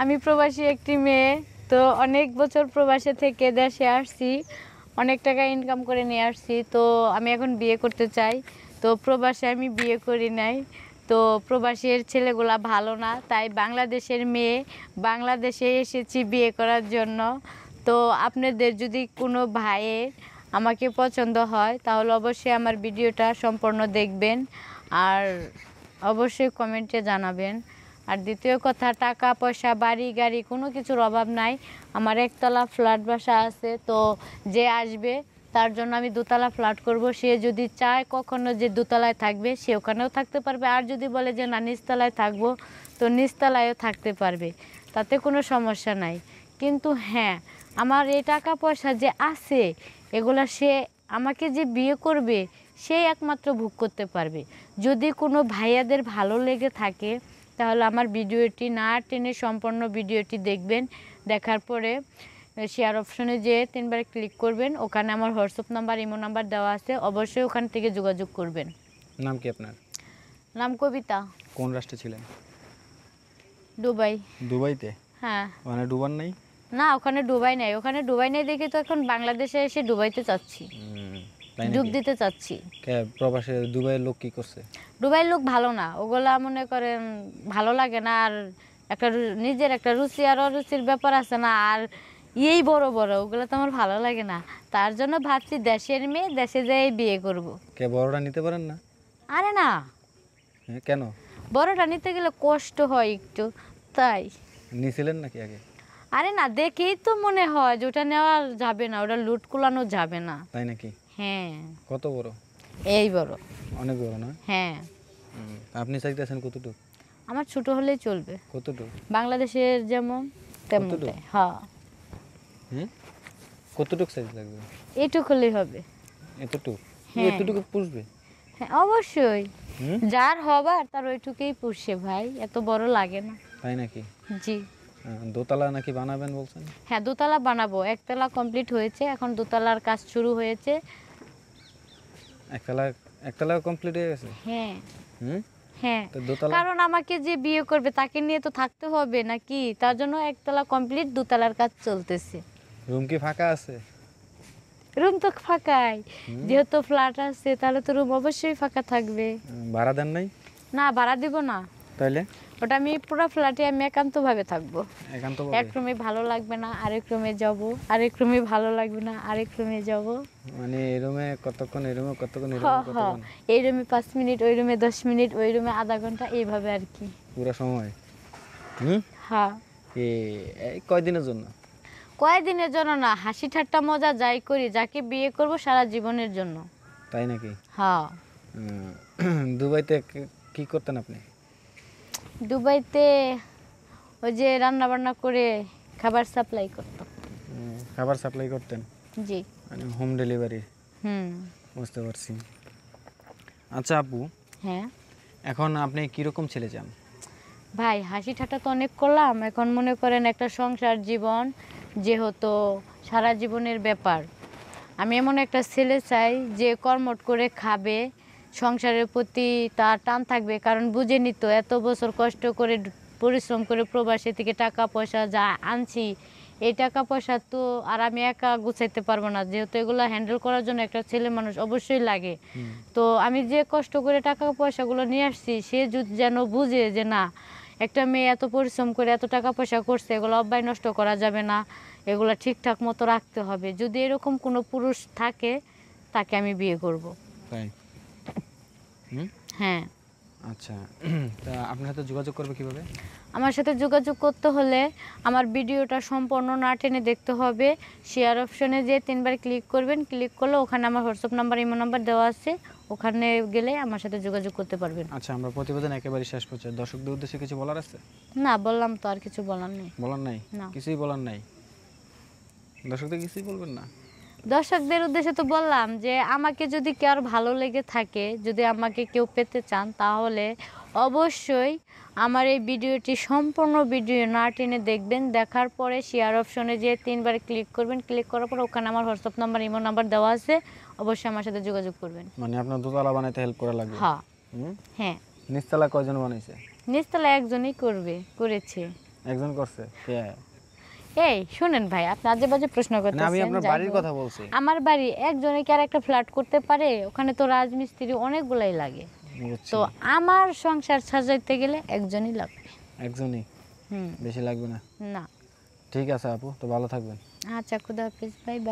আমি প্রবাসী একটি মেয়ে, তো অনেক বছর প্রবাসে থেকে দেশে আসছি, অনেক টাকা ইনকাম করে নিয়ে আসছি। তো আমি এখন বিয়ে করতে চাই, তো প্রবাসে আমি বিয়ে করি নাই। তো প্রবাসীর ছেলেগুলা ভালো না, তাই বাংলাদেশের মেয়ে বাংলাদেশে এসেছি বিয়ে করার জন্য। তো আপনাদের যদি কোনো ভাইয়ের আমাকে পছন্দ হয় তাহলে অবশ্যই আমার ভিডিওটা সম্পূর্ণ দেখবেন, আর অবশ্যই কমেন্টে জানাবেন। আর দ্বিতীয় কথা, টাকা পয়সা বাড়ি গাড়ি কোনো কিছুর অভাব নাই। আমার একতলা ফ্ল্যাট বাসা আছে, তো যে আসবে তার জন্য আমি দোতলা ফ্ল্যাট করব। সে যদি চায় কখনো যে দোতলায় থাকবে সে ওখানেও থাকতে পারবে, আর যদি বলে যে না নিচতলায় থাকবো তো নিচতলায়ও থাকতে পারবে, তাতে কোনো সমস্যা নাই। কিন্তু হ্যাঁ, আমার এই টাকা পয়সা যে আছে এগুলা সে আমাকে যে বিয়ে করবে সেই একমাত্র ভোগ করতে পারবে। যদি কোনো ভাইয়াদের ভালো লেগে থাকে তাহলে আমার ভিডিওটি না টেনে সম্পূর্ণ ভিডিওটি দেখবেন। দেখার পরে শেয়ার অপশনে যে 3বার ক্লিক করবেন, ওখানে আমার হোয়াটসঅ্যাপ নাম্বার ইমো নাম্বার দেওয়া আছে, অবশ্যই ওখান থেকে যোগাযোগ করবেন। নাম কি আপনার? নাম কবিতা। কোন রাষ্ট্রে ছিলেন? দুবাই। দুবাইতে? হ্যাঁ। ওখানে ডুবান নাই? না, ওখানে ডুবাই নাই। ওখানে ডুবাই নাই দেখে তো এখন বাংলাদেশে এসে ডুবাইতে চাচ্ছি, ডুব দিতে চাচ্ছি। প্রবাসে দুবাইয়ের লোক কি করছে? দুবাইয়ের লোক ভালো না, ওগুলা মনে করেন ভালো লাগে না। আর একটা নিজের একটা রুচি আর অরুচির ব্যাপার আছে না, আর এই বড় বড় ওগুলো তো আমার ভালো লাগে না। তার জন্য ভাবছি দেশের মেয়ে দেশে যেয়ে বিয়ে করব। বড়টা নিতে পারেন না? আরে না, কেন? বড়টা নিতে গেলে কষ্ট হয় একটু, তাই। নিছিলেন নাকি আগে? আরে না, দেখেই তো মনে হয় যে ওটা নেওয়া যাবে না, ওটা লুট কুলানো যাবে না। তাই নাকি? হ্যাঁ। কত বড়? এই বড়। অনেক বড় না? হ্যাঁ। আপনি চাইতেছেন কতটুকু? আমার ছোট হলেই চলবে। কতটুকু? বাংলাদেশের যেমন তেমন। হ্যাঁ। কতটুকু সাইজ লাগবে? এইটুকু হলেই হবে। এতটুকু? হ্যাঁ। এতটুকু পুষবে? হ্যাঁ অবশ্যই, যার হবার তার ওইটুকুই পুষে ভাই, এত বড় লাগে না। তাই নাকি? জি। দোতলা নাকি বানাবেন বলছেন? হ্যাঁ, দোতলা বানাবো। একতলা কমপ্লিট হয়েছে, এখন দোতলার কাজ শুরু হয়েছে। একতলা কমপ্লিট হয়ে গেছে? হ্যাঁ। হ্যাঁ, কারণ আমাকে যে বিয়ে করবে তাকে নিয়ে তো থাকতে হবে নাকি, তার জন্য একতলা কমপ্লিট, দোতলার কাজ চলতেছে। রুম কি ফাঁকা আছে? রুম তো ফাঁকাই, যেহেতু ফ্ল্যাট আছে তাহলে তো রুম অবশ্যই ফাঁকা থাকবে। ভাড়া দেন নাই? না, ভাড়া দিব না। তাইলে ওটা আমি পুরো ফ্ল্যাটে আমি একান্ত ভাবে থাকবো। এক ভাবে? রুমে ভালো লাগবে না আরেক রুমে যাব, আরেক রুমে ভালো লাগবে না আরেক রুমে যাব। মানে এই রুমে কতক্ষণ, এই রুমে কতক্ষণ, এই রুমে হ্যাঁ, কতক্ষণ? এই রুমে 5 মিনিট, ওই রুমে 10 মিনিট, ওই রুমে আধা ঘন্টা, এইভাবে আর কি। পুরো সময়? হ্যাঁ। এই কয়দিনের জন্য? কয়েকদিনের জন্য না, হাসি ঠাট্টা মজা যাই করি, যাকে বিয়ে করব সারা জীবনের জন্য। তাই নাকি? হ্যাঁ। দুবাইতে কি করতেন আপনি? দুবাইতে ওই যে রান্না বান্না করে খাবার সাপ্লাই করতাম। খাবার সাপ্লাই করতেন? জি। মানে হোম ডেলিভারি? বুঝতে পারছি। আচ্ছা আপু। হ্যাঁ। এখন আপনি কিরকম ছেলে চান? ভাই, হাসি ঠাট্টা তো অনেক করলাম, এখন মনে করেন একটা সংসার জীবন যেহেতু সারা জীবনের ব্যাপার, আমি এমন একটা ছেলে চাই যে কর্মঠ করে খাবে, সংসারের প্রতি তার টান থাকবে। কারণ বুঝে নিত এত বছর কষ্ট করে পরিশ্রম করে প্রবাসী থেকে টাকা পয়সা যা আনছি, এই টাকা পয়সা তো আর আমি একা গুছাইতে পারবো না, যেহেতু এগুলো হ্যান্ডেল করার জন্য একটা ছেলে মানুষ অবশ্যই লাগে। তো আমি যে কষ্ট করে টাকা পয়সাগুলো নিয়ে আসছি সে যেন বুঝে যে না, একটা মেয়ে এত পরিশ্রম করে এত টাকা পয়সা করছে, এগুলো অব্যয় নষ্ট করা যাবে না, এগুলো ঠিকঠাক মতো রাখতে হবে। যদি এরকম কোনো পুরুষ থাকে তাকে আমি বিয়ে করব। তাই? হ্যাঁ। আচ্ছা, তা আপনার সাথে যোগাযোগ করবে কিভাবে? আমার সাথে যোগাযোগ করতে হলে আমার ভিডিওটা সম্পূর্ণ না টেনে দেখতে হবে। শেয়ার অপশনে যে 3বার ক্লিক করবেন, ক্লিক করলে ওখানে আমার হোয়াটসঅ্যাপ নাম্বার ইমো নাম্বার দেওয়া আছে, ওখানে গেলে আমার সাথে যোগাযোগ করতে পারবেন। আচ্ছা, আমরা প্রতিবেদন একেবারে শেষ পর্যায়ে দর্শকদের উদ্দেশ্যে কিছু বলার আছে? না, বললাম তো, আর কিছু বলার নেই। বলার নাই? না, কিছুই বলার নাই? দর্শকদের কিছুই বলবেন না? দর্শকদের উদ্দেশ্যে তো বললাম যে আমাকে যদি কেউ ভালো লেগে থাকে, যদি আমাকে কেউ পেতে চান তাহলে অবশ্যই আমার এই ভিডিওটি সম্পূর্ণ ভিডিও না টেনে দেখবেন। দেখার পরে শেয়ার অপশনে যে 3বার ক্লিক করবেন, ক্লিক করার পর ওখানে আমার হোয়াটসঅ্যাপ নাম্বার ইমো নাম্বার দেওয়া আছে, অবশ্যই আমার সাথে যোগাযোগ করবেন। মানে আপনার দোতলা বানাইতে হেল্প করা লাগবে? হ্যাঁ। হ্যাঁ। নিচতলা কয়জন বানাইছে? নিচতলা একজনই করেছে। একজন করছে কে? এই শুনেন ভাই, আপনি আজে বাজে প্রশ্ন না আমি করতেছেন। আপনার যাই বাড়ির হোক, কথা বলছি। আমার বাড়ি একজনে কি আর একটা ফ্ল্যাট করতে পারে? ওখানে তো রাজমিস্ত্রি অনেকগুলাই লাগে। বুঝছি। তো আমার সংসার সাজাইতে গেলে একজনই লাগবে। একজনই? হুম। বেশি লাগবে না? না। ঠিক আছে আপু, তো ভালো থাকবেন। আচ্ছা, খুদা হাফেজ, বাই বাই।